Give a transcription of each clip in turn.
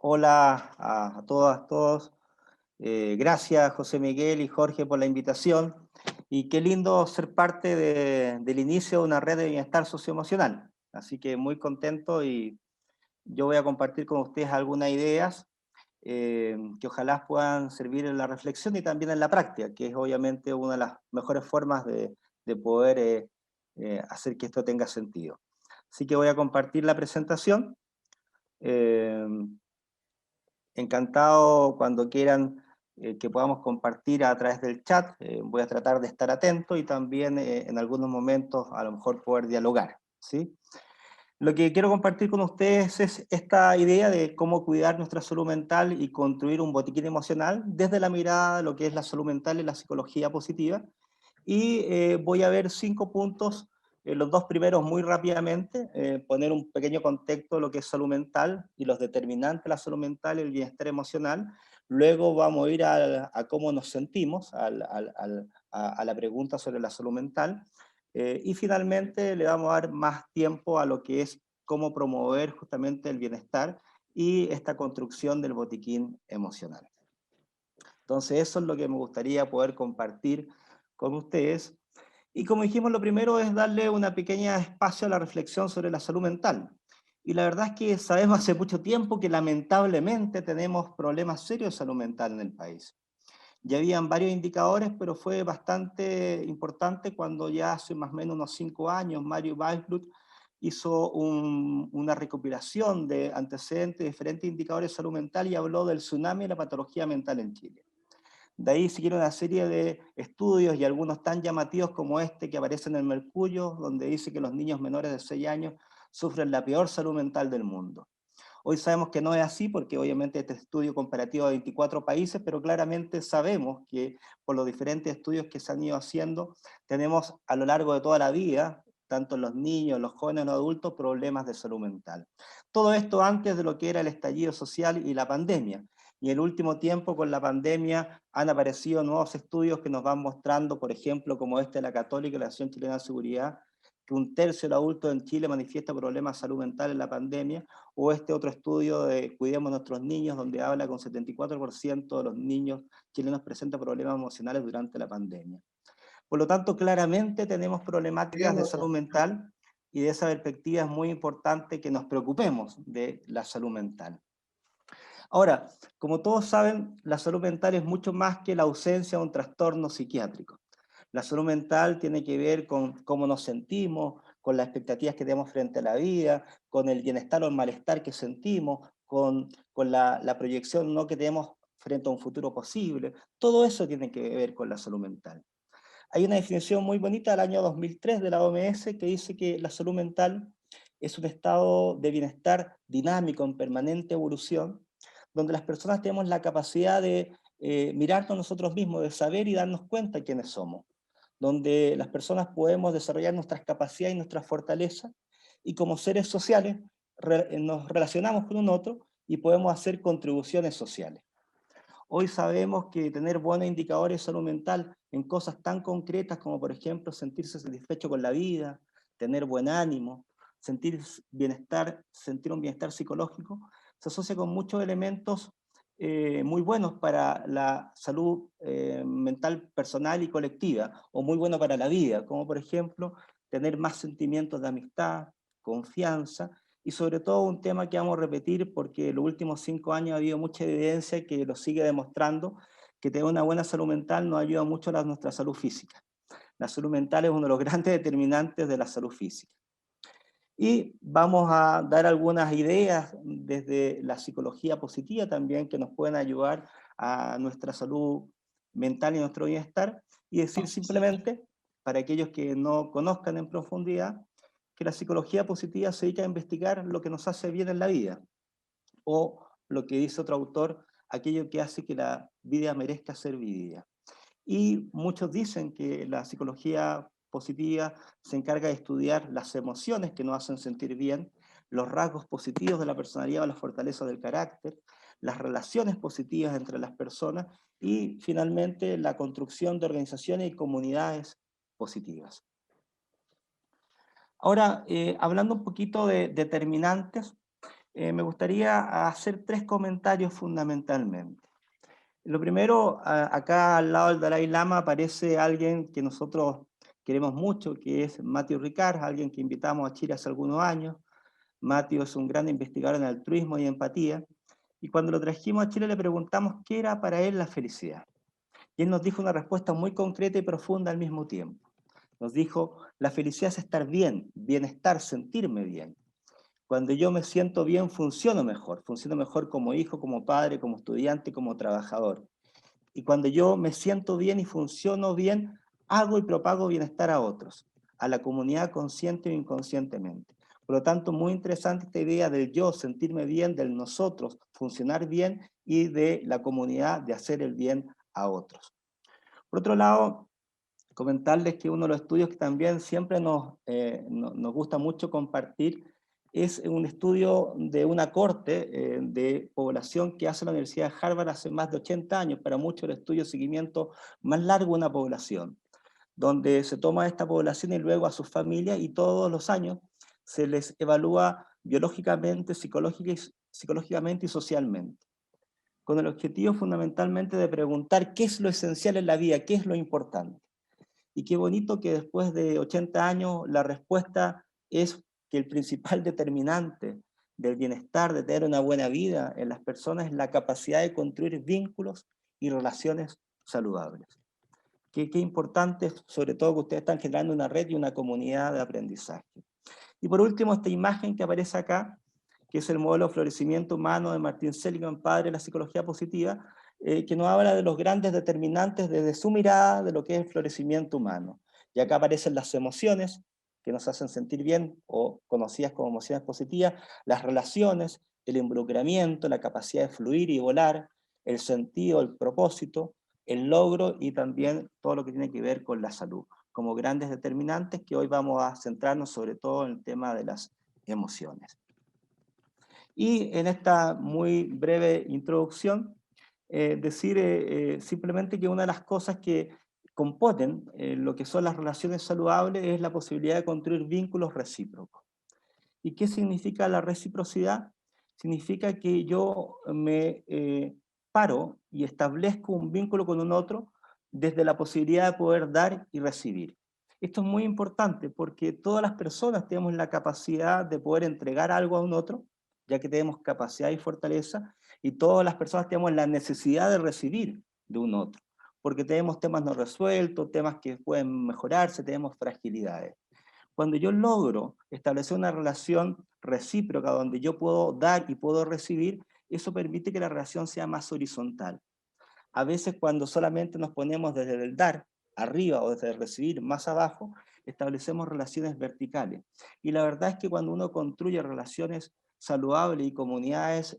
Hola a todas, todos. Gracias José Miguel y Jorge por la invitación. Y qué lindo ser parte del inicio de una red de bienestar socioemocional. Así que muy contento y yo voy a compartir con ustedes algunas ideas que ojalá puedan servir en la reflexión y también en la práctica, que es obviamente una de las mejores formas de poder hacer que esto tenga sentido. Así que voy a compartir la presentación. Eh, Encantado cuando quieran que podamos compartir a través del chat. Voy a tratar de estar atento y también en algunos momentos a lo mejor poder dialogar, ¿sí? Lo que quiero compartir con ustedes es esta idea de cómo cuidar nuestra salud mental y construir un botiquín emocional desde la mirada de lo que es la salud mental y la psicología positiva. Y voy a ver 5 puntos, los dos primeros muy rápidamente, poner un pequeño contexto de lo que es salud mental y los determinantes de la salud mental y el bienestar emocional. Luego vamos a ir a cómo nos sentimos, a la pregunta sobre la salud mental. Y finalmente le vamos a dar más tiempo a lo que es cómo promover justamente el bienestar y esta construcción del botiquín emocional. Entonces eso es lo que me gustaría poder compartir con ustedes. Y como dijimos, lo primero es darle una pequeña espacio a la reflexión sobre la salud mental. Y la verdad es que sabemos hace mucho tiempo que lamentablemente tenemos problemas serios de salud mental en el país. Ya habían varios indicadores, pero fue bastante importante cuando ya hace más o menos unos 5 años Mario Weisblut hizo una recopilación de antecedentes de diferentes indicadores de salud mental y habló del tsunami de la patología mental en Chile. De ahí siguieron una serie de estudios y algunos tan llamativos como este que aparece en el Mercurio, donde dice que los niños menores de 6 años sufren la peor salud mental del mundo. Hoy sabemos que no es así porque obviamente este estudio comparativo de 24 países, pero claramente sabemos que por los diferentes estudios que se han ido haciendo, tenemos a lo largo de toda la vida, tanto en los niños, los jóvenes, los adultos, problemas de salud mental. Todo esto antes de lo que era el estallido social y la pandemia. Y en el último tiempo con la pandemia han aparecido nuevos estudios que nos van mostrando, por ejemplo, como este de la Católica y la Asociación Chilena de Seguridad, que 1/3 de los adultos en Chile manifiesta problemas de salud mental en la pandemia, o este otro estudio de Cuidemos a nuestros niños, donde habla con 74% de los niños chilenos presentan problemas emocionales durante la pandemia. Por lo tanto, claramente tenemos problemáticas de salud mental y de esa perspectiva es muy importante que nos preocupemos de la salud mental. Ahora, como todos saben, la salud mental es mucho más que la ausencia de un trastorno psiquiátrico. La salud mental tiene que ver con cómo nos sentimos, con las expectativas que tenemos frente a la vida, con el bienestar o el malestar que sentimos, con la proyección ¿no? que tenemos frente a un futuro posible. Todo eso tiene que ver con la salud mental. Hay una definición muy bonita del año 2003 de la OMS que dice que la salud mental es un estado de bienestar dinámico en permanente evolución, donde las personas tenemos la capacidad de mirarnos nosotros mismos, de saber y darnos cuenta de quiénes somos, donde las personas podemos desarrollar nuestras capacidades y nuestras fortalezas, y como seres sociales nos relacionamos con un otro y podemos hacer contribuciones sociales. Hoy sabemos que tener buenos indicadores de salud mental en cosas tan concretas como, por ejemplo, sentirse satisfecho con la vida, tener buen ánimo, sentir bienestar, sentir un bienestar psicológico, se asocia con muchos elementos muy buenos para la salud mental personal y colectiva, o muy bueno para la vida, como por ejemplo tener más sentimientos de amistad, confianza, y sobre todo un tema que vamos a repetir porque en los últimos 5 años ha habido mucha evidencia que lo sigue demostrando, que tener una buena salud mental nos ayuda mucho a nuestra salud física. La salud mental es uno de los grandes determinantes de la salud física. Y vamos a dar algunas ideas desde la psicología positiva también que nos pueden ayudar a nuestra salud mental y nuestro bienestar, y decir simplemente, para aquellos que no conozcan en profundidad, que la psicología positiva se dedica a investigar lo que nos hace bien en la vida, o lo que dice otro autor, aquello que hace que la vida merezca ser vivida. Y muchos dicen que la psicología positiva se encarga de estudiar las emociones que nos hacen sentir bien, los rasgos positivos de la personalidad o las fortalezas del carácter, las relaciones positivas entre las personas y finalmente la construcción de organizaciones y comunidades positivas. Ahora, hablando un poquito de determinantes, Me gustaría hacer tres comentarios fundamentalmente. Lo primero, acá al lado del Dalai Lama aparece alguien que nosotros queremos mucho, que es Matthew Ricard, alguien que invitamos a Chile hace algunos años. Matthew es un gran investigador en altruismo y empatía, y cuando lo trajimos a Chile le preguntamos qué era para él la felicidad. Y él nos dijo una respuesta muy concreta y profunda al mismo tiempo. Nos dijo, la felicidad es estar bien, bienestar, sentirme bien. Cuando yo me siento bien, funciono mejor como hijo, como padre, como estudiante, como trabajador. Y cuando yo me siento bien y funciono bien, hago y propago bienestar a otros, a la comunidad consciente o inconscientemente. Por lo tanto, muy interesante esta idea del yo, sentirme bien, del nosotros, funcionar bien y de la comunidad de hacer el bien a otros. Por otro lado, comentarles que uno de los estudios que también siempre nos gusta mucho compartir es un estudio de una corte de población que hace la Universidad de Harvard hace más de 80 años, para muchos el estudio de seguimiento más largo de una población, donde se toma a esta población y luego a sus familias y todos los años se les evalúa biológicamente, psicológicamente y socialmente, con el objetivo fundamentalmente de preguntar qué es lo esencial en la vida, qué es lo importante. Y qué bonito que después de 80 años la respuesta es que el principal determinante del bienestar, de tener una buena vida en las personas, es la capacidad de construir vínculos y relaciones saludables. Qué importante, sobre todo que ustedes están generando una red y una comunidad de aprendizaje. Y por último, esta imagen que aparece acá, que es el modelo de florecimiento humano de Martin Seligman, padre de la psicología positiva, que nos habla de los grandes determinantes desde su mirada de lo que es el florecimiento humano. Y acá aparecen las emociones, que nos hacen sentir bien, o conocidas como emociones positivas, las relaciones, el involucramiento, la capacidad de fluir y volar, el sentido, el propósito, el logro y también todo lo que tiene que ver con la salud, como grandes determinantes que hoy vamos a centrarnos sobre todo en el tema de las emociones. Y en esta muy breve introducción, decir simplemente que una de las cosas que componen lo que son las relaciones saludables es la posibilidad de construir vínculos recíprocos. ¿Y qué significa la reciprocidad? Significa que yo me paro y establezco un vínculo con un otro desde la posibilidad de poder dar y recibir. Esto es muy importante porque todas las personas tenemos la capacidad de poder entregar algo a un otro, ya que tenemos capacidad y fortaleza, y todas las personas tenemos la necesidad de recibir de un otro, porque tenemos temas no resueltos, temas que pueden mejorarse, tenemos fragilidades. Cuando yo logro establecer una relación recíproca donde yo puedo dar y puedo recibir, eso permite que la relación sea más horizontal. A veces cuando solamente nos ponemos desde el dar arriba o desde el recibir más abajo, establecemos relaciones verticales. Y la verdad es que cuando uno construye relaciones saludables y comunidades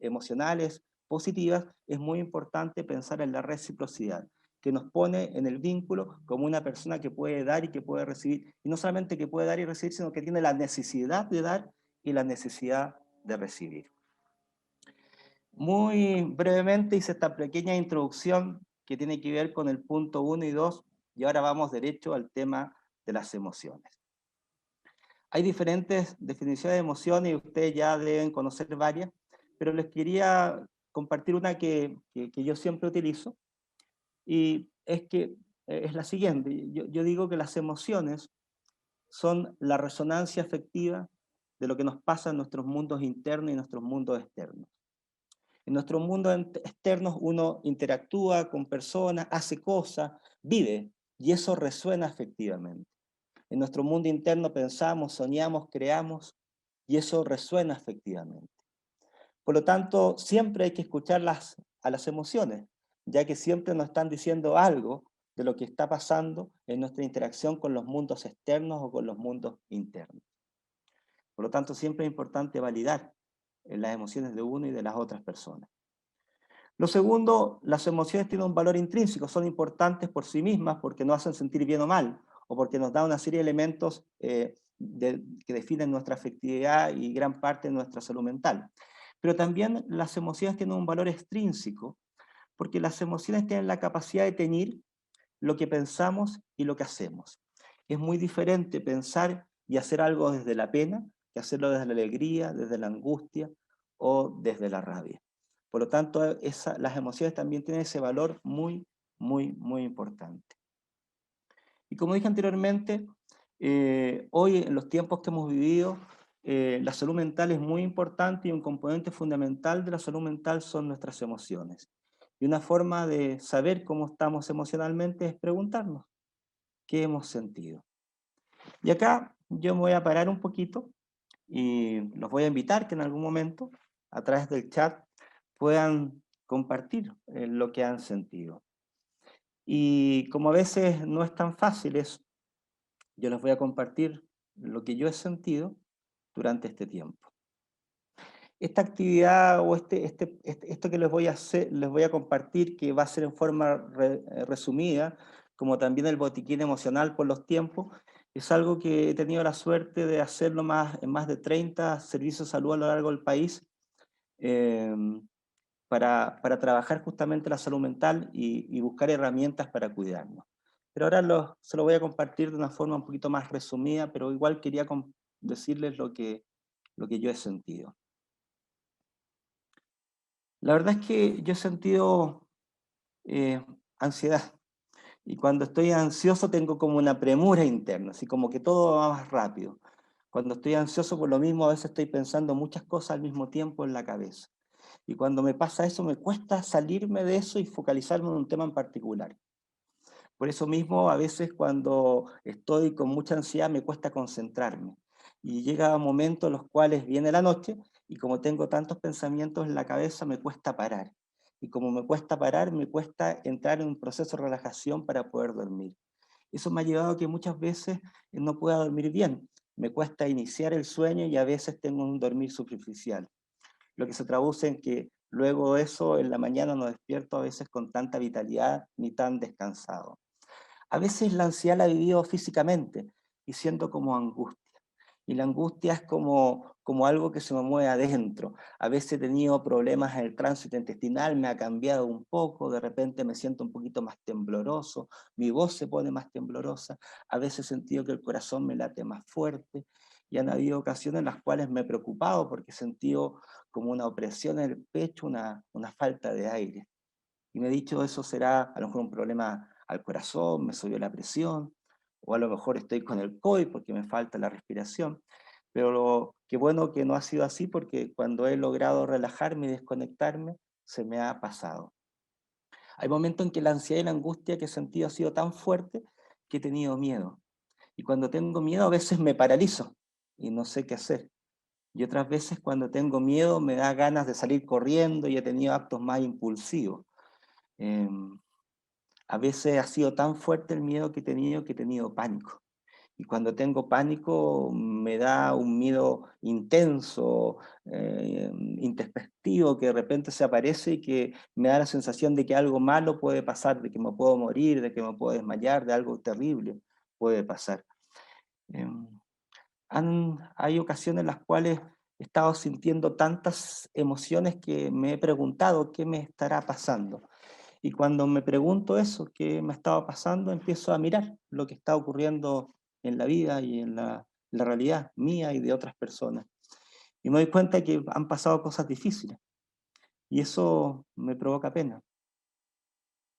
emocionales positivas, es muy importante pensar en la reciprocidad, que nos pone en el vínculo como una persona que puede dar y que puede recibir. Y no solamente que puede dar y recibir, sino que tiene la necesidad de dar y la necesidad de recibir. Muy brevemente hice esta pequeña introducción que tiene que ver con el punto 1 y 2, y ahora vamos derecho al tema de las emociones. Hay diferentes definiciones de emociones y ustedes ya deben conocer varias, pero les quería compartir una que yo siempre utilizo, y es que es la siguiente. Yo digo que las emociones son la resonancia afectiva de lo que nos pasa en nuestros mundos internos y nuestros mundos externos. En nuestro mundo externo uno interactúa con personas, hace cosas, vive, y eso resuena afectivamente. En nuestro mundo interno pensamos, soñamos, creamos, y eso resuena afectivamente. Por lo tanto, siempre hay que escuchar a las emociones, ya que siempre nos están diciendo algo de lo que está pasando en nuestra interacción con los mundos externos o con los mundos internos. Por lo tanto, siempre es importante validar las emociones de uno y de las otras personas. Lo segundo, las emociones tienen un valor intrínseco, son importantes por sí mismas porque nos hacen sentir bien o mal, o porque nos dan una serie de elementos que definen nuestra afectividad y gran parte de nuestra salud mental. Pero también las emociones tienen un valor extrínseco, porque las emociones tienen la capacidad de tener lo que pensamos y lo que hacemos. Es muy diferente pensar y hacer algo desde la pena que hacerlo desde la alegría, desde la angustia o desde la rabia. Por lo tanto, las emociones también tienen ese valor muy, muy, muy importante. Y como dije anteriormente, hoy en los tiempos que hemos vivido, la salud mental es muy importante y un componente fundamental de la salud mental son nuestras emociones. Y una forma de saber cómo estamos emocionalmente es preguntarnos, ¿qué hemos sentido? Y acá yo me voy a parar un poquito y los voy a invitar que en algún momento, a través del chat, puedan compartir lo que han sentido. Y como a veces no es tan fácil eso, yo les voy a compartir lo que yo he sentido durante este tiempo. Esta actividad o esto que les voy a hacer, les voy a compartir, que va a ser en forma resumida, como también el botiquín emocional por los tiempos, es algo que he tenido la suerte de hacerlo en más de 30 servicios de salud a lo largo del país, eh, para trabajar justamente la salud mental y buscar herramientas para cuidarnos. Pero ahora se lo voy a compartir de una forma un poquito más resumida, pero igual quería decirles lo que yo he sentido. La verdad es que yo he sentido eh, ansiedad. Y cuando estoy ansioso tengo como una premura interna, así como que todo va más rápido. Cuando estoy ansioso por lo mismo, a veces estoy pensando muchas cosas al mismo tiempo en la cabeza. Y cuando me pasa eso, me cuesta salirme de eso y focalizarme en un tema en particular. Por eso mismo, a veces cuando estoy con mucha ansiedad, me cuesta concentrarme. Y llega momentos en los cuales viene la noche y como tengo tantos pensamientos en la cabeza, me cuesta parar. Y como me cuesta parar, me cuesta entrar en un proceso de relajación para poder dormir. Eso me ha llevado a que muchas veces no pueda dormir bien. Me cuesta iniciar el sueño y a veces tengo un dormir superficial, lo que se traduce en que luego de eso en la mañana no despierto a veces con tanta vitalidad ni tan descansado. A veces la ansiedad la he vivido físicamente y siento como angustia. Y la angustia es como algo que se me mueve adentro. A veces he tenido problemas en el tránsito intestinal, me ha cambiado un poco, de repente me siento un poquito más tembloroso, mi voz se pone más temblorosa, a veces he sentido que el corazón me late más fuerte, y han habido ocasiones en las cuales me he preocupado porque he sentido como una opresión en el pecho, una falta de aire. Y me he dicho, eso será a lo mejor un problema al corazón, me subió la presión, o a lo mejor estoy con el COVID porque me falta la respiración. Pero qué bueno que no ha sido así, porque cuando he logrado relajarme y desconectarme, se me ha pasado. Hay momentos en que la ansiedad y la angustia que he sentido ha sido tan fuerte que he tenido miedo. Y cuando tengo miedo a veces me paralizo y no sé qué hacer. Y otras veces cuando tengo miedo me da ganas de salir corriendo y he tenido actos más impulsivos. Em, a veces ha sido tan fuerte el miedo que he tenido pánico. Y cuando tengo pánico me da un miedo intenso, introspectivo, que de repente se aparece y que me da la sensación de que algo malo puede pasar, de que me puedo morir, de que me puedo desmayar, de algo terrible puede pasar. Em, hay ocasiones en las cuales he estado sintiendo tantas emociones que me he preguntado qué me estará pasando. Y cuando me pregunto eso, qué me estaba pasando, empiezo a mirar lo que está ocurriendo en la vida y en la realidad mía y de otras personas. Y me doy cuenta que han pasado cosas difíciles. Y eso me provoca pena.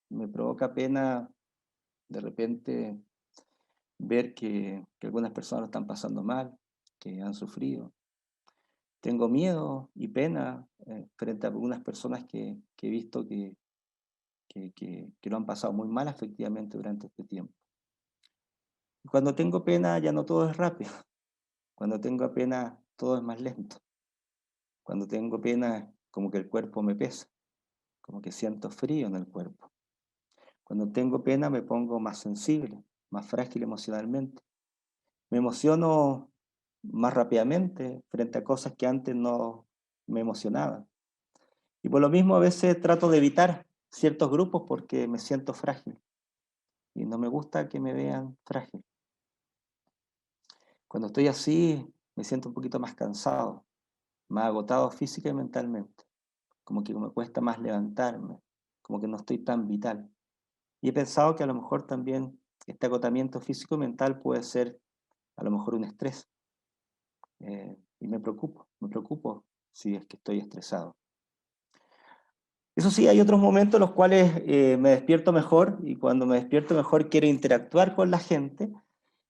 Me provoca pena de repente ver que algunas personas lo están pasando mal, que han sufrido. Tengo miedo y pena frente a algunas personas que he visto que lo han pasado muy mal efectivamente durante este tiempo. Cuando tengo pena ya no todo es rápido. Cuando tengo pena todo es más lento. Cuando tengo pena como que el cuerpo me pesa, como que siento frío en el cuerpo. Cuando tengo pena me pongo más sensible, más frágil emocionalmente. Me emociono más rápidamente frente a cosas que antes no me emocionaban. Y por lo mismo a veces trato de evitar ciertos grupos porque me siento frágil y no me gusta que me vean frágil. Cuando estoy así me siento un poquito más cansado, más agotado física y mentalmente, como que me cuesta más levantarme, como que no estoy tan vital. Y he pensado que a lo mejor también este agotamiento físico y mental puede ser a lo mejor un estrés. y me preocupo si es que estoy estresado. Eso sí, hay otros momentos en los cuales me despierto mejor y cuando me despierto mejor quiero interactuar con la gente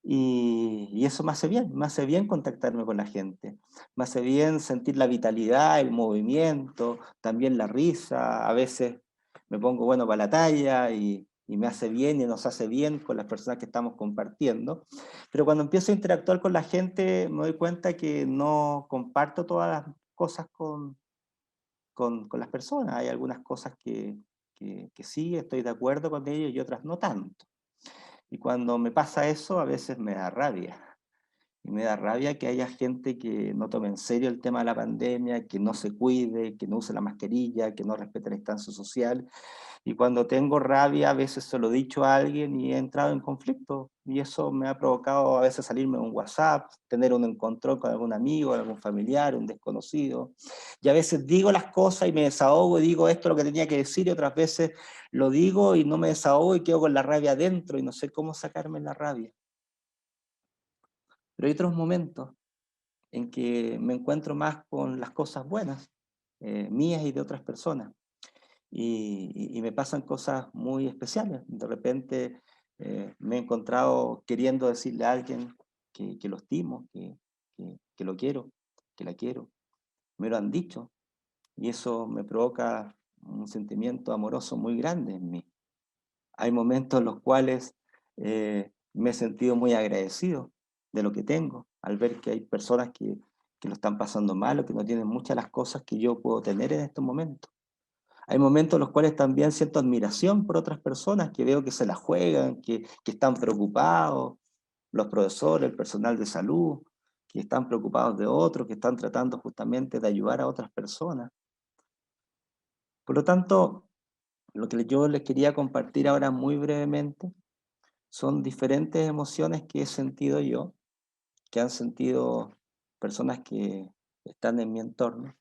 y eso me hace bien contactarme con la gente, me hace bien sentir la vitalidad, el movimiento, también la risa, a veces me pongo bueno para la talla y me hace bien y nos hace bien con las personas que estamos compartiendo, pero cuando empiezo a interactuar con la gente me doy cuenta que no comparto todas las cosas con las personas. Hay algunas cosas que sí estoy de acuerdo con ellos y otras no tanto. Y cuando me pasa eso, a veces me da rabia. Y me da rabia que haya gente que no tome en serio el tema de la pandemia, que no se cuide, que no use la mascarilla, que no respete la distancia social. Y cuando tengo rabia, a veces se lo he dicho a alguien y he entrado en conflicto. Y eso me ha provocado a veces salirme de un WhatsApp, tener un encontrón con algún amigo, algún familiar, un desconocido. Y a veces digo las cosas y me desahogo y digo esto es lo que tenía que decir y otras veces lo digo y no me desahogo y quedo con la rabia adentro y no sé cómo sacarme la rabia. Pero hay otros momentos en que me encuentro más con las cosas buenas, mías y de otras personas. Y me pasan cosas muy especiales. De repente me he encontrado queriendo decirle a alguien que lo estimo, que lo quiero, que la quiero. Me lo han dicho y eso me provoca un sentimiento amoroso muy grande en mí. Hay momentos en los cuales me he sentido muy agradecido de lo que tengo, al ver que hay personas que lo están pasando mal o que no tienen muchas de las cosas que yo puedo tener en estos momentos. Hay momentos en los cuales también siento admiración por otras personas que veo que se la juegan, que están preocupados, los profesores, el personal de salud, que están preocupados de otros, que están tratando justamente de ayudar a otras personas. Por lo tanto, lo que yo les quería compartir ahora muy brevemente son diferentes emociones que he sentido yo, que han sentido personas que están en mi entorno,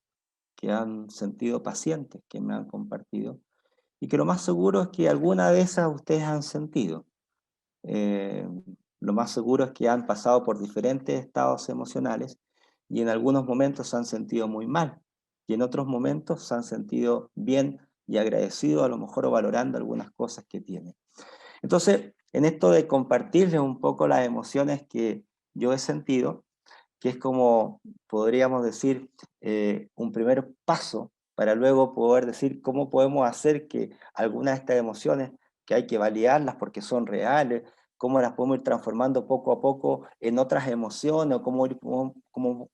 que han sentido pacientes que me han compartido y que lo más seguro es que alguna de esas ustedes han sentido. Eh, lo más seguro es que han pasado por diferentes estados emocionales y en algunos momentos se han sentido muy mal y en otros momentos se han sentido bien y agradecidos a lo mejor o valorando algunas cosas que tienen. Entonces, en esto de compartirles un poco las emociones que yo he sentido, que es como, podríamos decir, un primer paso para luego poder decir cómo podemos hacer que algunas de estas emociones, que hay que validarlas porque son reales, cómo las podemos ir transformando poco a poco en otras emociones, o cómo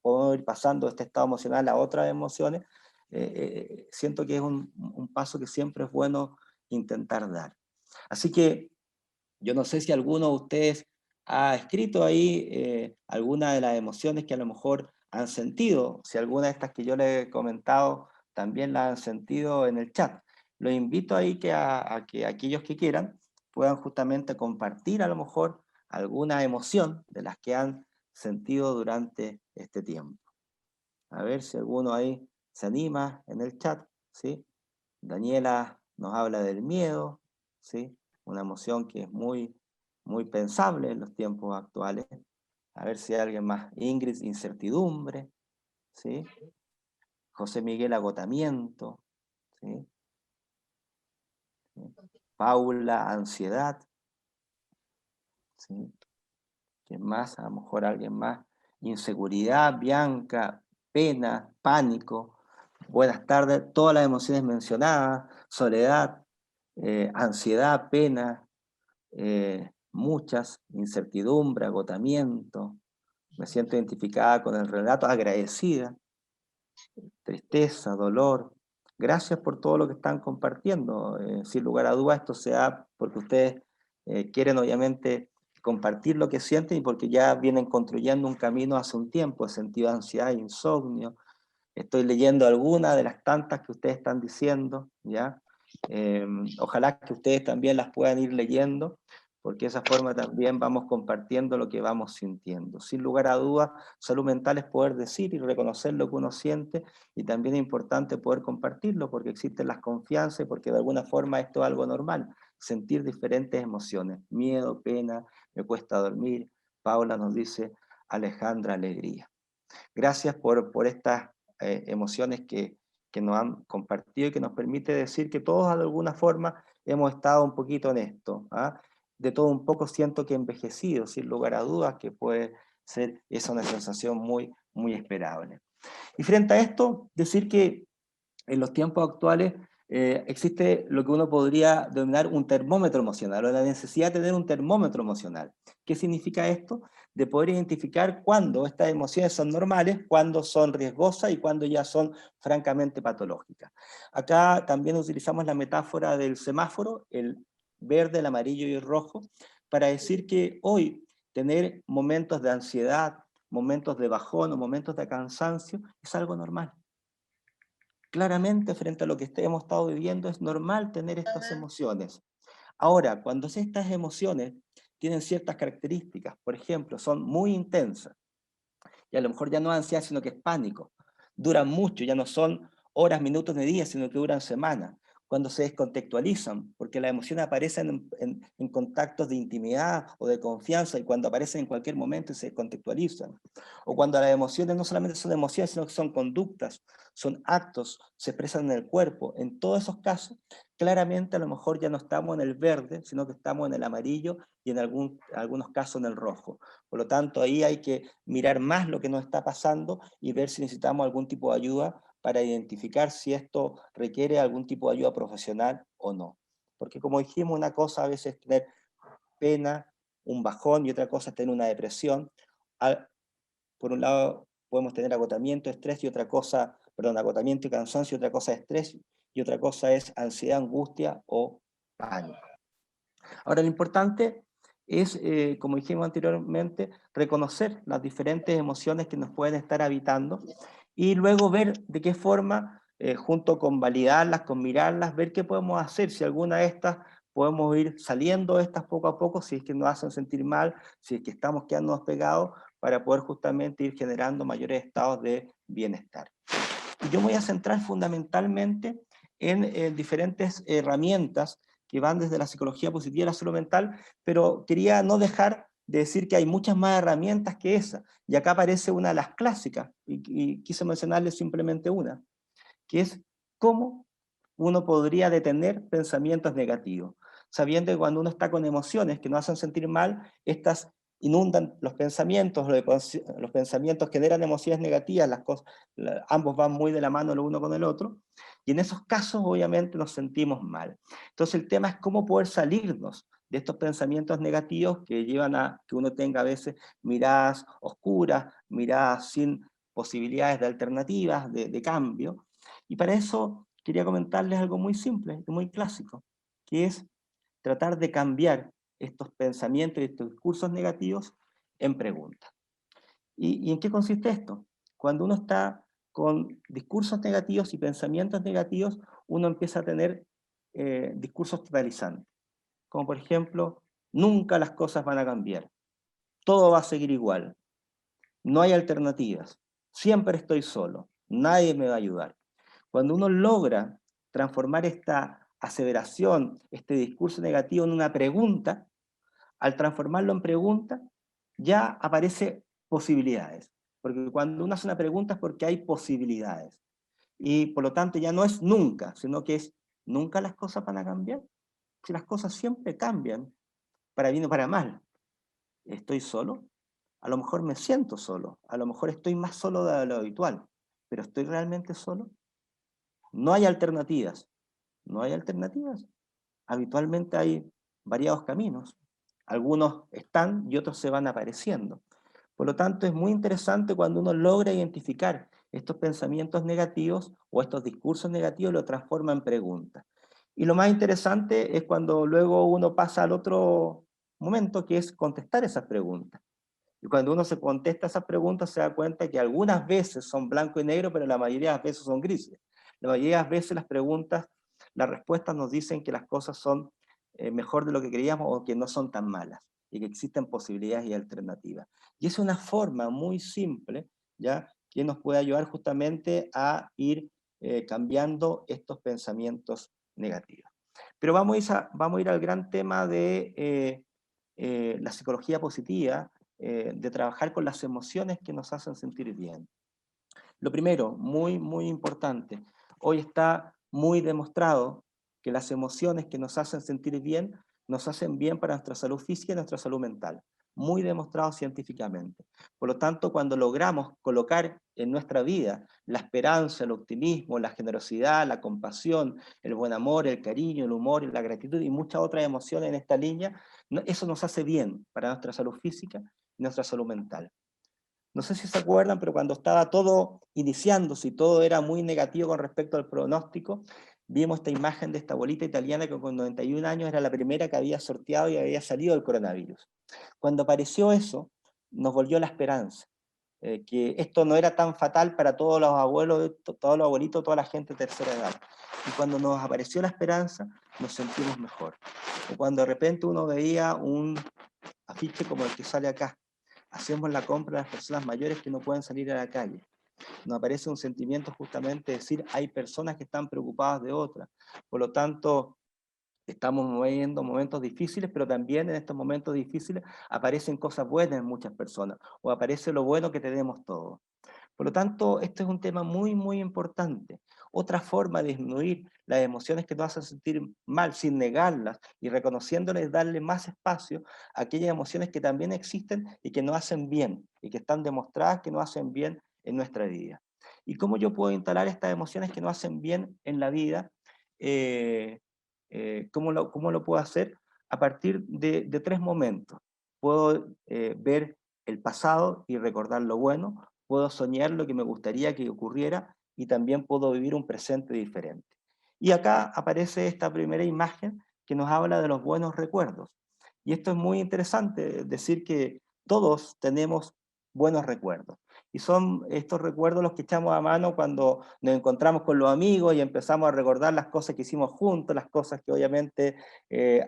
podemos ir pasando de este estado emocional a otras emociones, siento que es un paso que siempre es bueno intentar dar. Así que yo no sé si alguno de ustedes ha escrito ahí alguna de las emociones que a lo mejor han sentido, si alguna de estas que yo les he comentado también la han sentido en el chat. Los invito ahí a que aquellos que quieran puedan justamente compartir a lo mejor alguna emoción de las que han sentido durante este tiempo. A ver si alguno ahí se anima en el chat, ¿sí? Daniela nos habla del miedo, ¿sí? Una emoción que es muy pensable en los tiempos actuales. A ver si hay alguien más. Ingrid, incertidumbre, ¿sí? José Miguel, agotamiento, ¿sí? Paula, ansiedad, ¿sí? ¿Quién más? A lo mejor alguien más. Inseguridad, Bianca, pena, pánico. Buenas tardes, todas las emociones mencionadas, soledad, ansiedad, pena, muchas, incertidumbre, agotamiento, me siento identificada con el relato, agradecida, tristeza, dolor. Gracias por todo lo que están compartiendo. Sin lugar a dudas, esto se da porque ustedes quieren obviamente compartir lo que sienten y porque ya vienen construyendo un camino hace un tiempo, he sentido ansiedad, insomnio. Estoy leyendo algunas de las tantas que ustedes están diciendo, ¿ya? Ojalá que ustedes también las puedan ir leyendo, porque de esa forma también vamos compartiendo lo que vamos sintiendo. Sin lugar a dudas, salud mental es poder decir y reconocer lo que uno siente, y también es importante poder compartirlo, porque existen las confianzas y porque de alguna forma esto es algo normal, sentir diferentes emociones, miedo, pena, me cuesta dormir. Paula nos dice, Alejandra, alegría. Gracias por estas emociones que nos han compartido y que nos permite decir que todos de alguna forma hemos estado un poquito en esto, ¿ah? De todo un poco siento que he envejecido, sin lugar a dudas, que puede ser esa una sensación muy, muy esperable. Y frente a esto, decir que en los tiempos actuales existe lo que uno podría denominar un termómetro emocional, o la necesidad de tener un termómetro emocional. ¿Qué significa esto? De poder identificar cuándo estas emociones son normales, cuándo son riesgosas y cuándo ya son francamente patológicas. Acá también utilizamos la metáfora del semáforo, el verde, el amarillo y el rojo, para decir que hoy tener momentos de ansiedad, momentos de bajón o momentos de cansancio es algo normal. Claramente, frente a lo que hemos estado viviendo, es normal tener estas emociones. Ahora, cuando estas emociones tienen ciertas características, por ejemplo, son muy intensas, y a lo mejor ya no es ansiedad, sino que es pánico, duran mucho, ya no son horas, minutos de días, sino que duran semanas, cuando se descontextualizan, porque las emociones aparecen en contactos de intimidad o de confianza, y cuando aparecen en cualquier momento se descontextualizan, o cuando las emociones no solamente son emociones, sino que son conductas, son actos, se expresan en el cuerpo. En todos esos casos, claramente a lo mejor ya no estamos en el verde, sino que estamos en el amarillo y en algunos casos en el rojo. Por lo tanto, ahí hay que mirar más lo que nos está pasando y ver si necesitamos algún tipo de ayuda para identificar si esto requiere algún tipo de ayuda profesional o no. Porque como dijimos, una cosa a veces es tener pena, un bajón, y otra cosa es tener una depresión. Por un lado podemos tener agotamiento, estrés, y otra cosa, perdón, agotamiento y cansancio, y otra cosa es estrés, y otra cosa es ansiedad, angustia o pánico. Ahora, lo importante es, como dijimos anteriormente, reconocer las diferentes emociones que nos pueden estar habitando y luego ver de qué forma, junto con validarlas, con mirarlas, ver qué podemos hacer, si alguna de estas podemos ir saliendo de estas poco a poco, si es que nos hacen sentir mal, si es que estamos quedándonos pegados, para poder justamente ir generando mayores estados de bienestar. Y yo me voy a centrar fundamentalmente en diferentes herramientas que van desde la psicología positiva a la salud mental, pero quería no dejar de decir que hay muchas más herramientas que esa. Y acá aparece una de las clásicas, y quise mencionarles simplemente una, que es cómo uno podría detener pensamientos negativos, sabiendo que cuando uno está con emociones que nos hacen sentir mal, estas inundan los pensamientos, los pensamientos generan emociones negativas, ambos van muy de la mano el uno con el otro, y en esos casos obviamente nos sentimos mal. Entonces el tema es cómo poder salirnos de estos pensamientos negativos que llevan a que uno tenga a veces miradas oscuras, miradas sin posibilidades de alternativas, de cambio, y para eso quería comentarles algo muy simple y muy clásico, que es tratar de cambiar estos pensamientos y estos discursos negativos en preguntas. ¿Y en qué consiste esto? Cuando uno está con discursos negativos y pensamientos negativos, uno empieza a tener discursos totalizantes, como por ejemplo, nunca las cosas van a cambiar, todo va a seguir igual, no hay alternativas, siempre estoy solo, nadie me va a ayudar. Cuando uno logra transformar esta aseveración, este discurso negativo en una pregunta, al transformarlo en pregunta, ya aparece posibilidades. Porque cuando uno hace una pregunta es porque hay posibilidades. Y por lo tanto ya no es nunca, sino que es nunca las cosas van a cambiar. Si las cosas siempre cambian, para bien o para mal. ¿Estoy solo? A lo mejor me siento solo, a lo mejor estoy más solo de lo habitual, pero ¿estoy realmente solo? No hay alternativas. No hay alternativas. Habitualmente hay variados caminos. Algunos están y otros se van apareciendo. Por lo tanto, es muy interesante cuando uno logra identificar estos pensamientos negativos o estos discursos negativos y lo transforma en preguntas. Y lo más interesante es cuando luego uno pasa al otro momento, que es contestar esas preguntas. Y cuando uno se contesta esas preguntas se da cuenta que algunas veces son blanco y negro, pero la mayoría de las veces son grises. La mayoría de las veces las preguntas, las respuestas nos dicen que las cosas son mejor de lo que creíamos o que no son tan malas y que existen posibilidades y alternativas. Y es una forma muy simple, ¿ya?, que nos puede ayudar justamente a ir cambiando estos pensamientos negativos. Pero vamos a ir al gran tema de la psicología positiva, de trabajar con las emociones que nos hacen sentir bien. Lo primero, muy, muy importante, hoy está muy demostrado que las emociones que nos hacen sentir bien, nos hacen bien para nuestra salud física y nuestra salud mental. Muy demostrado científicamente. Por lo tanto, cuando logramos colocar en nuestra vida la esperanza, el optimismo, la generosidad, la compasión, el buen amor, el cariño, el humor, la gratitud y muchas otras emociones en esta línea, eso nos hace bien para nuestra salud física y nuestra salud mental. No sé si se acuerdan, pero cuando estaba todo iniciándose y todo era muy negativo con respecto al pronóstico, vimos esta imagen de esta abuelita italiana que con 91 años era la primera que había sorteado y había salido del coronavirus. Cuando apareció eso, nos volvió la esperanza, que esto no era tan fatal para todos los abuelos, todos los abuelitos, toda la gente de tercera edad. Y cuando nos apareció la esperanza, nos sentimos mejor. O cuando de repente uno veía un afiche como el que sale acá, hacemos la compra a las personas mayores que no pueden salir a la calle. Nos aparece un sentimiento justamente de decir, hay personas que están preocupadas de otras. Por lo tanto, estamos viviendo momentos difíciles, pero también en estos momentos difíciles aparecen cosas buenas en muchas personas, o aparece lo bueno que tenemos todos. Por lo tanto, este es un tema muy, muy importante. Otra forma de disminuir las emociones que nos hacen sentir mal sin negarlas y reconociéndoles, darle más espacio a aquellas emociones que también existen y que nos hacen bien y que están demostradas que nos hacen bien en nuestra vida. ¿Y cómo yo puedo instalar estas emociones que nos hacen bien en la vida? Eh, ¿Cómo lo puedo hacer? A partir de tres momentos. Puedo ver el pasado y recordar lo bueno, puedo soñar lo que me gustaría que ocurriera y también puedo vivir un presente diferente. Y acá aparece esta primera imagen que nos habla de los buenos recuerdos. Y esto es muy interesante, decir que todos tenemos buenos recuerdos. Y son estos recuerdos los que echamos a mano cuando nos encontramos con los amigos y empezamos a recordar las cosas que hicimos juntos, las cosas que obviamente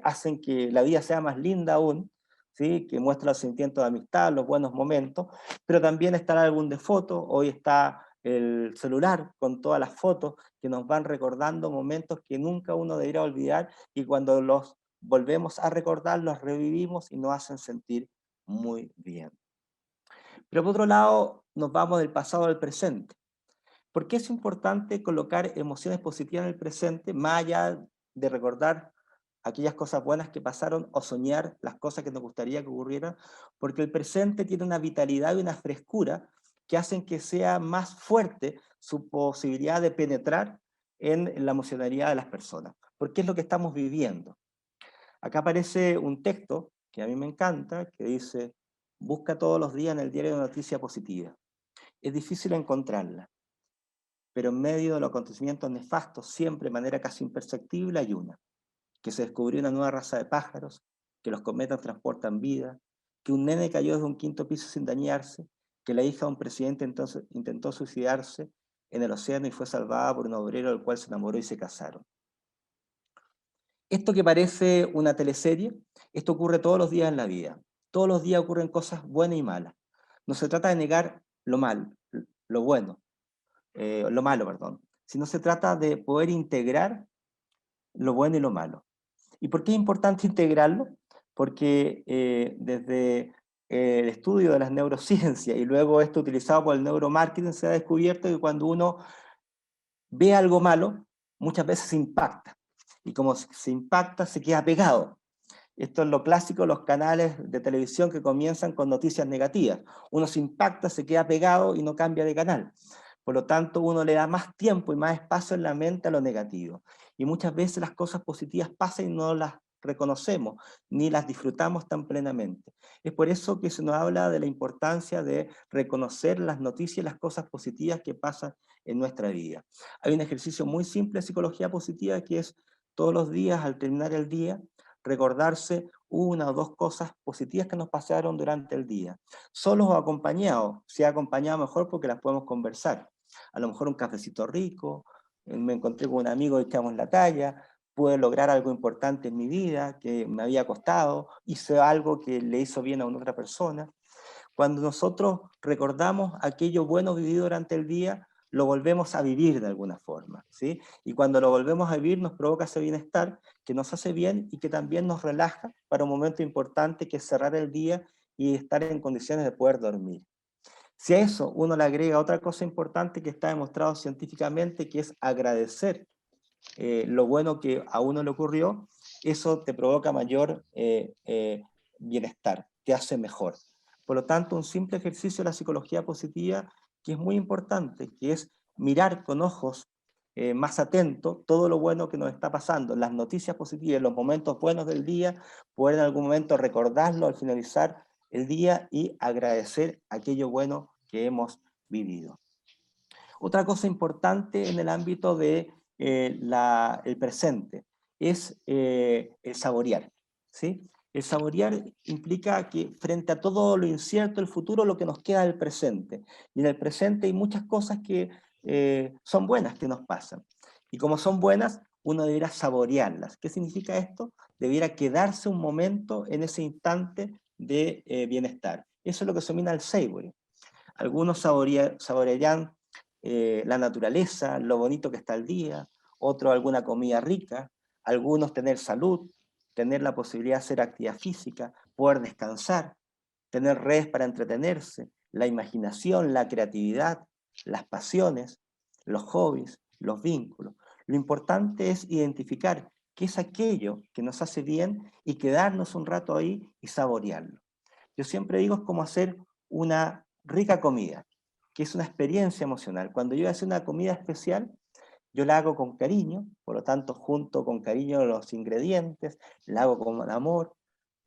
hacen que la vida sea más linda aún, ¿sí? Que muestra los sentimientos de amistad, los buenos momentos, pero también está el álbum de fotos, hoy está el celular con todas las fotos que nos van recordando momentos que nunca uno debería olvidar y cuando los volvemos a recordar, los revivimos y nos hacen sentir muy bien. Pero por otro lado, nos vamos del pasado al presente. ¿Por qué es importante colocar emociones positivas en el presente, más allá de recordar aquellas cosas buenas que pasaron o soñar las cosas que nos gustaría que ocurrieran? Porque el presente tiene una vitalidad y una frescura que hacen que sea más fuerte su posibilidad de penetrar en la emocionalidad de las personas, porque es lo que estamos viviendo. Acá aparece un texto que a mí me encanta, que dice, busca todos los días en el diario de noticia positiva. Es difícil encontrarla, pero en medio de los acontecimientos nefastos, siempre de manera casi imperceptible, hay una, que se descubrió una nueva raza de pájaros, que los cometas transportan vida, que un nene cayó desde un quinto piso sin dañarse, que la hija de un presidente entonces intentó suicidarse en el océano y fue salvada por un obrero del cual se enamoró y se casaron. Esto que parece una teleserie, esto ocurre todos los días en la vida. Todos los días ocurren cosas buenas y malas. No se trata de negar lo mal, lo bueno, lo malo, perdón, sino se trata de poder integrar lo bueno y lo malo. ¿Y por qué es importante integrarlo? Porque desde el estudio de las neurociencias y luego esto utilizado por el neuromarketing se ha descubierto que cuando uno ve algo malo, muchas veces se impacta. Y como se impacta, se queda pegado. Esto es lo clásico de los canales de televisión que comienzan con noticias negativas. Uno se impacta, se queda pegado y no cambia de canal. Por lo tanto, uno le da más tiempo y más espacio en la mente a lo negativo. Y muchas veces las cosas positivas pasan y no las reconocemos, ni las disfrutamos tan plenamente. Es por eso que se nos habla de la importancia de reconocer las noticias y las cosas positivas que pasan en nuestra vida. Hay un ejercicio muy simple de psicología positiva que es todos los días, al terminar el día, recordarse una o dos cosas positivas que nos pasaron durante el día. Solos o acompañados, si acompañado mejor porque las podemos conversar. A lo mejor un cafecito rico, me encontré con un amigo y echamos la talla, pude lograr algo importante en mi vida que me había costado, hice algo que le hizo bien a una otra persona. Cuando nosotros recordamos aquello bueno vivido durante el día, lo volvemos a vivir de alguna forma, ¿sí? Y cuando lo volvemos a vivir nos provoca ese bienestar que nos hace bien y que también nos relaja para un momento importante que es cerrar el día y estar en condiciones de poder dormir. Si a eso uno le agrega otra cosa importante que está demostrado científicamente, que es agradecer lo bueno que a uno le ocurrió, eso te provoca mayor bienestar, te hace mejor. Por lo tanto, un simple ejercicio de la psicología positiva que es muy importante, que es mirar con ojos más atentos todo lo bueno que nos está pasando, las noticias positivas, los momentos buenos del día, poder en algún momento recordarlo al finalizar el día y agradecer aquello bueno que hemos vivido. Otra cosa importante en el ámbito de el presente es el saborear, ¿sí? El saborear implica que frente a todo lo incierto del futuro, lo que nos queda es el presente. Y en el presente hay muchas cosas que son buenas que nos pasan. Y como son buenas, uno debiera saborearlas. ¿Qué significa esto? Debiera quedarse un momento en ese instante de bienestar. Eso es lo que se denomina el savoring. Algunos saborearán la naturaleza, lo bonito que está el día, otros alguna comida rica, algunos tener salud, tener la posibilidad de hacer actividad física, poder descansar, tener redes para entretenerse, la imaginación, la creatividad, las pasiones, los hobbies, los vínculos. Lo importante es identificar qué es aquello que nos hace bien y quedarnos un rato ahí y saborearlo. Yo siempre digo es como hacer una rica comida, que es una experiencia emocional. Cuando yo hago una comida especial, yo la hago con cariño, por lo tanto junto con cariño los ingredientes, la hago con amor,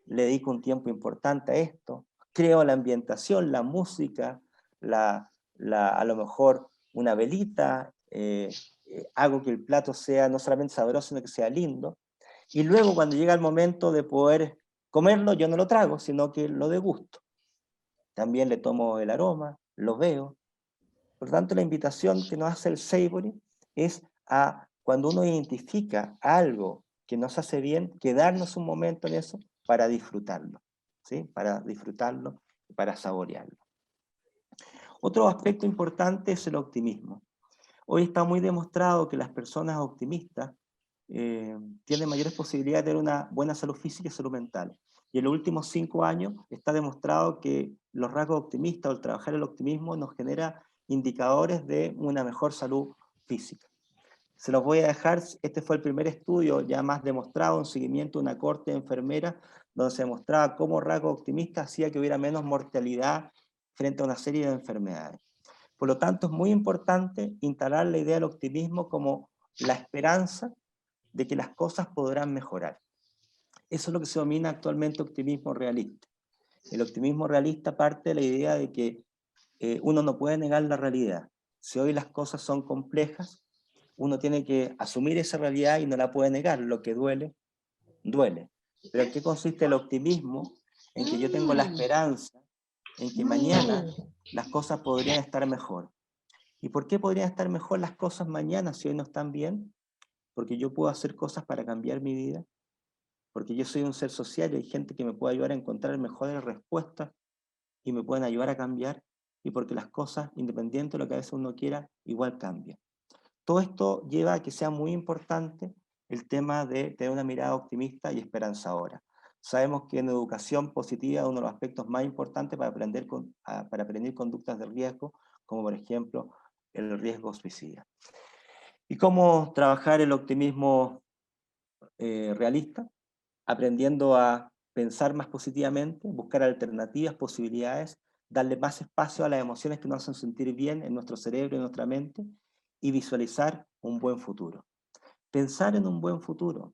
le dedico un tiempo importante a esto, creo la ambientación, la música, a lo mejor una velita, hago que el plato sea no solamente sabroso, sino que sea lindo. Y luego cuando llega el momento de poder comerlo, yo no lo trago, sino que lo degusto. También le tomo el aroma, lo veo. Por lo tanto, la invitación que nos hace el savory es a, cuando uno identifica algo que nos hace bien, quedarnos un momento en eso para disfrutarlo, ¿sí? Para disfrutarlo y para saborearlo. Otro aspecto importante es el optimismo. Hoy está muy demostrado que las personas optimistas tienen mayores posibilidades de tener una buena salud física y salud mental. Y en los últimos 5 años está demostrado que los rasgos optimistas o el trabajar el optimismo nos genera indicadores de una mejor salud física. Se los voy a dejar, este fue el primer estudio ya más demostrado, un seguimiento de una corte de enfermeras, donde se demostraba cómo rasgo optimista hacía que hubiera menos mortalidad frente a una serie de enfermedades. Por lo tanto, es muy importante instalar la idea del optimismo como la esperanza de que las cosas podrán mejorar. Eso es lo que se denomina actualmente optimismo realista. El optimismo realista parte de la idea de que uno no puede negar la realidad. Si hoy las cosas son complejas, uno tiene que asumir esa realidad y no la puede negar. Lo que duele, duele. Pero ¿en qué consiste el optimismo? En que yo tengo la esperanza en que mañana las cosas podrían estar mejor. ¿Y por qué podrían estar mejor las cosas mañana si hoy no están bien? Porque yo puedo hacer cosas para cambiar mi vida, porque yo soy un ser social y hay gente que me puede ayudar a encontrar mejores respuestas y me pueden ayudar a cambiar, y porque las cosas, independiente de lo que a veces uno quiera, igual cambian. Todo esto lleva a que sea muy importante el tema de tener una mirada optimista y esperanzadora. Sabemos que en educación positiva uno de los aspectos más importantes para prevenir conductas de riesgo, como por ejemplo el riesgo suicida. ¿Y cómo trabajar el optimismo realista? Aprendiendo a pensar más positivamente, buscar alternativas, posibilidades, darle más espacio a las emociones que nos hacen sentir bien en nuestro cerebro y en nuestra mente y visualizar un buen futuro. Pensar en un buen futuro,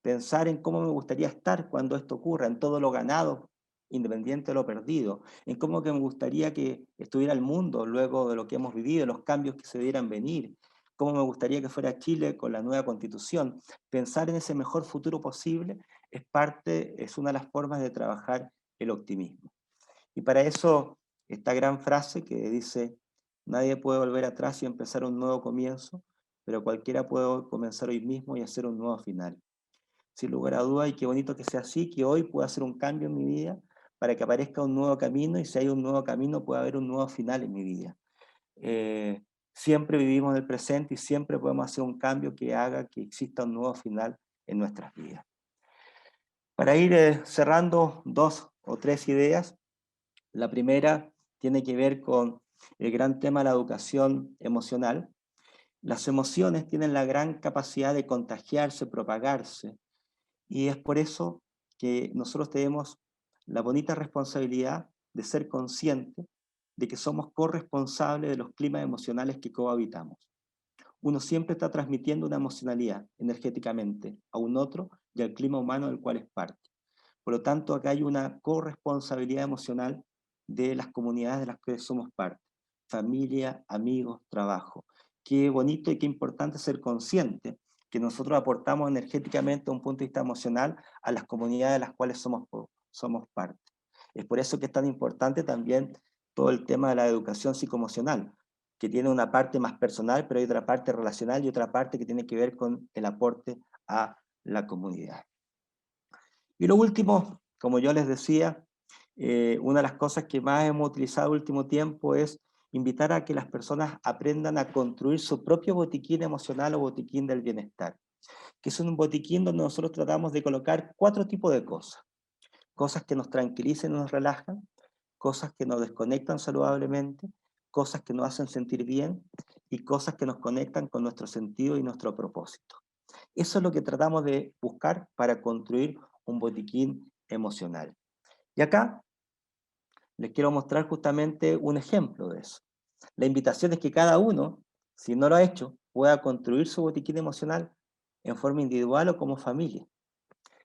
pensar en cómo me gustaría estar cuando esto ocurra, en todo lo ganado, independiente de lo perdido, en cómo que me gustaría que estuviera el mundo luego de lo que hemos vivido, los cambios que se debieran venir, cómo me gustaría que fuera Chile con la nueva constitución. Pensar en ese mejor futuro posible es una de las formas de trabajar el optimismo. Y para eso, esta gran frase que dice, nadie puede volver atrás y empezar un nuevo comienzo, pero cualquiera puede comenzar hoy mismo y hacer un nuevo final. Sin lugar a dudas, y qué bonito que sea así, que hoy pueda hacer un cambio en mi vida para que aparezca un nuevo camino, y si hay un nuevo camino puede haber un nuevo final en mi vida. Siempre vivimos en el presente y siempre podemos hacer un cambio que haga que exista un nuevo final en nuestras vidas. Para ir cerrando 2 o 3 ideas, La primera tiene que ver con el gran tema de la educación emocional. Las emociones tienen la gran capacidad de contagiarse, propagarse, y es por eso que nosotros tenemos la bonita responsabilidad de ser conscientes de que somos corresponsables de los climas emocionales que cohabitamos. Uno siempre está transmitiendo una emocionalidad energéticamente a un otro y al clima humano del cual es parte. Por lo tanto, acá hay una corresponsabilidad emocional de las comunidades de las que somos parte. Familia, amigos, trabajo. Qué bonito y qué importante ser consciente que nosotros aportamos energéticamente a un punto de vista emocional a las comunidades de las cuales somos parte. Es por eso que es tan importante también todo el tema de la educación psicoemocional, que tiene una parte más personal, pero hay otra parte relacional y otra parte que tiene que ver con el aporte a la comunidad. Y lo último, como yo les decía, una de las cosas que más hemos utilizado el último tiempo es invitar a que las personas aprendan a construir su propio botiquín emocional o botiquín del bienestar, que es un botiquín donde nosotros tratamos de colocar 4 tipos de cosas. Cosas que nos tranquilicen y nos relajan, cosas que nos desconectan saludablemente, cosas que nos hacen sentir bien y cosas que nos conectan con nuestro sentido y nuestro propósito. Eso es lo que tratamos de buscar para construir un botiquín emocional. Y acá les quiero mostrar justamente un ejemplo de eso. La invitación es que cada uno, si no lo ha hecho, pueda construir su botiquín emocional en forma individual o como familia.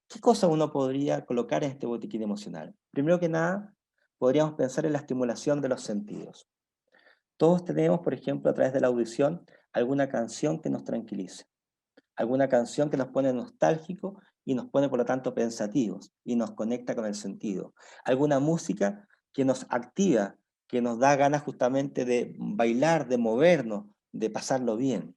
¿Qué cosa uno podría colocar en este botiquín emocional? Primero que nada, podríamos pensar en la estimulación de los sentidos. Todos tenemos, por ejemplo, a través de la audición, alguna canción que nos tranquilice, alguna canción que nos pone nostálgicos y nos pone, por lo tanto, pensativos y nos conecta con el sentido. Alguna música que nos activa, que nos da ganas justamente de bailar, de movernos, de pasarlo bien.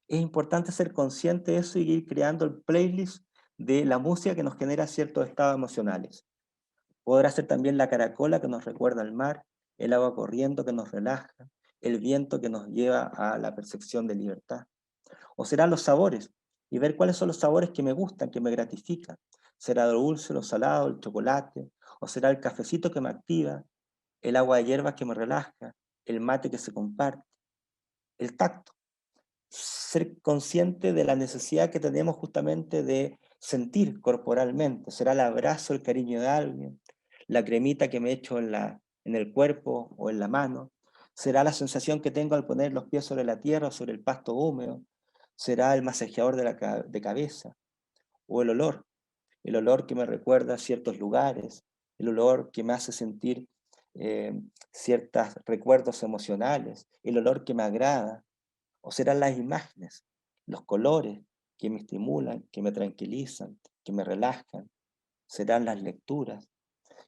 Es importante ser consciente de eso y ir creando el playlist de la música que nos genera ciertos estados emocionales. Podrá ser también la caracola que nos recuerda al mar, el agua corriendo que nos relaja, el viento que nos lleva a la percepción de libertad. O serán los sabores, y ver cuáles son los sabores que me gustan, que me gratifican. ¿Será lo dulce, lo salado, el chocolate? ¿O será el cafecito que me activa, el agua de hierbas que me relaja, el mate que se comparte? El tacto. Ser consciente de la necesidad que tenemos justamente de sentir corporalmente. ¿Será el abrazo, el cariño de alguien? ¿La cremita que me echo en el cuerpo o en la mano? ¿Será la sensación que tengo al poner los pies sobre la tierra o sobre el pasto húmedo? ¿Será el masajeador de cabeza? ¿O el olor que me recuerda a ciertos lugares? ¿El olor que me hace sentir eh, ciertos recuerdos emocionales? ¿El olor que me agrada? ¿O serán las imágenes, los colores que me estimulan, que me tranquilizan, que me relajan? ¿Serán las lecturas?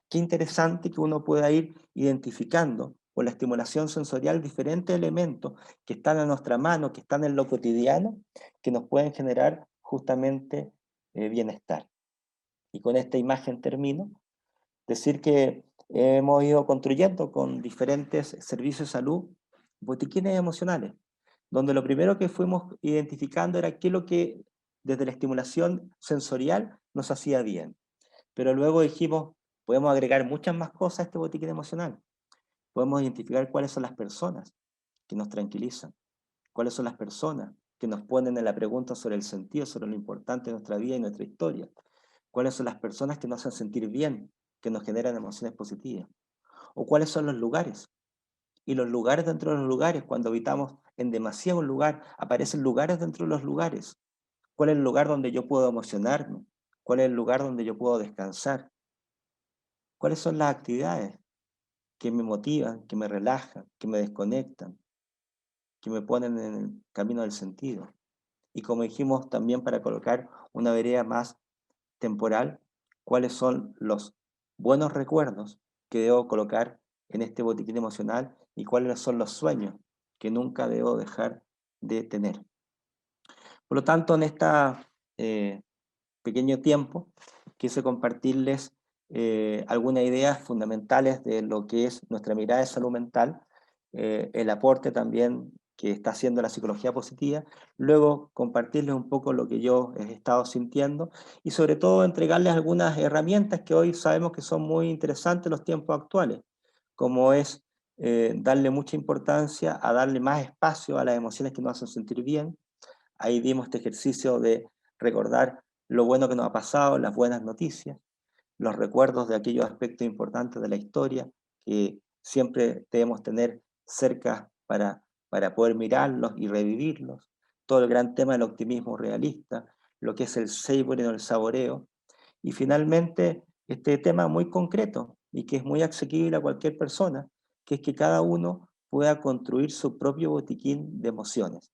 Qué interesante que uno pueda ir identificando con la estimulación sensorial diferentes elementos que están a nuestra mano, que están en lo cotidiano, que nos pueden generar justamente bienestar. Y con esta imagen termino. Decir que hemos ido construyendo con diferentes servicios de salud botiquines emocionales, donde lo primero que fuimos identificando era qué es lo que desde la estimulación sensorial nos hacía bien. Pero luego dijimos, podemos agregar muchas más cosas a este botiquín emocional. Podemos identificar cuáles son las personas que nos tranquilizan, cuáles son las personas que nos ponen en la pregunta sobre el sentido, sobre lo importante de nuestra vida y nuestra historia, cuáles son las personas que nos hacen sentir bien, que nos generan emociones positivas, o cuáles son los lugares. Y los lugares dentro de los lugares, cuando habitamos en demasiado un lugar, aparecen lugares dentro de los lugares. ¿Cuál es el lugar donde yo puedo emocionarme? ¿Cuál es el lugar donde yo puedo descansar? ¿Cuáles son las actividades que me motivan, que me relajan, que me desconectan, que me ponen en el camino del sentido? Y como dijimos también para colocar una vereda más temporal, cuáles son los buenos recuerdos que debo colocar en este botiquín emocional y cuáles son los sueños que nunca debo dejar de tener. Por lo tanto, en este pequeño tiempo quise compartirles algunas ideas fundamentales de lo que es nuestra mirada de salud mental, el aporte también que está haciendo la psicología positiva, luego compartirles un poco lo que yo he estado sintiendo y sobre todo entregarles algunas herramientas que hoy sabemos que son muy interesantes en los tiempos actuales, como es darle mucha importancia a darle más espacio a las emociones que nos hacen sentir bien. Ahí dimos este ejercicio de recordar lo bueno que nos ha pasado, las buenas noticias, los recuerdos de aquellos aspectos importantes de la historia que siempre debemos tener cerca para poder mirarlos y revivirlos. Todo el gran tema del optimismo realista, lo que es el savoring o el saboreo. Y finalmente, este tema muy concreto y que es muy asequible a cualquier persona, que es que cada uno pueda construir su propio botiquín de emociones.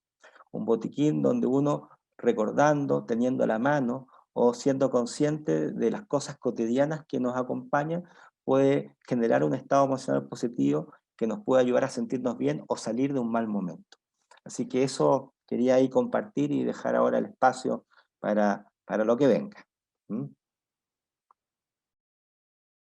Un botiquín donde uno, recordando, teniendo a la mano o siendo consciente de las cosas cotidianas que nos acompañan, puede generar un estado emocional positivo que nos puede ayudar a sentirnos bien o salir de un mal momento. Así que eso quería ahí compartir y dejar ahora el espacio para lo que venga. ¿Mm?